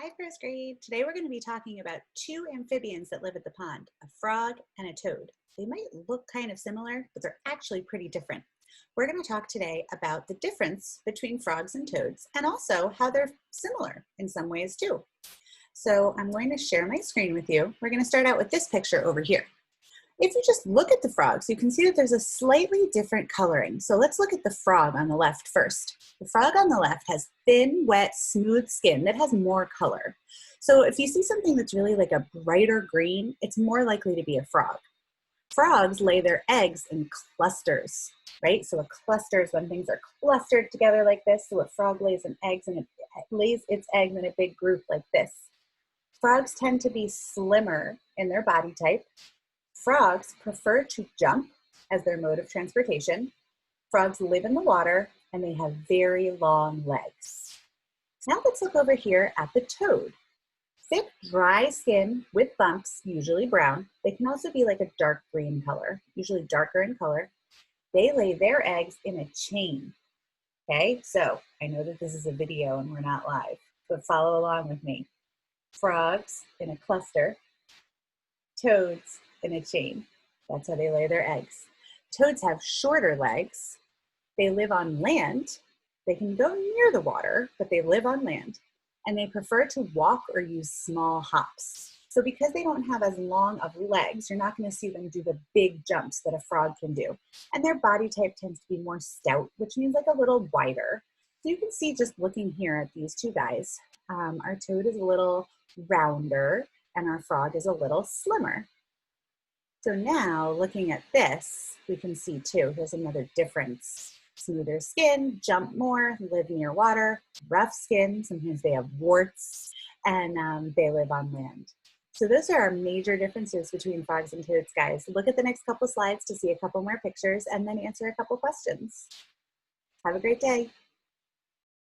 Hi, first grade. Today we're going to be talking about two amphibians that live at the pond, a frog and a toad. They might look kind of similar, but they're actually pretty different. We're going to talk today about the difference between frogs and toads and also how they're similar in some ways too. So I'm going to share my screen with you. We're going to start out with this picture over here. If you just look at the frogs, you can see that there's a slightly different coloring. So let's look at the frog on the left first. The frog on the left has thin, wet, smooth skin that has more color. So if you see something that's really like a brighter green, it's more likely to be a frog. Frogs lay their eggs in clusters, right? So a cluster is when things are clustered together like this. So a frog lays lays its eggs in a big group like this. Frogs tend to be slimmer in their body type. Frogs prefer to jump as their mode of transportation. Frogs live in the water and they have very long legs. Now let's look over here at the toad. Thick, dry skin with bumps, usually brown. They can also be like a dark green color, usually darker in color. They lay their eggs in a chain. Okay, so I know that this is a video and we're not live, but follow along with me. Frogs in a cluster, toads in a chain. That's how they lay their eggs. Toads have shorter legs. They live on land. They can go near the water, but they live on land. And they prefer to walk or use small hops. So because they don't have as long of legs, you're not going to see them do the big jumps that a frog can do. And their body type tends to be more stout, which means like a little wider. So you can see just looking here at these two guys, our toad is a little rounder and our frog is a little slimmer. So now looking at this, we can see too, here's another difference. Smoother skin, jump more, live near water, rough skin, sometimes they have warts, and they live on land. So those are our major differences between frogs and toads, guys. Look at the next couple slides to see a couple more pictures and then answer a couple questions. Have a great day.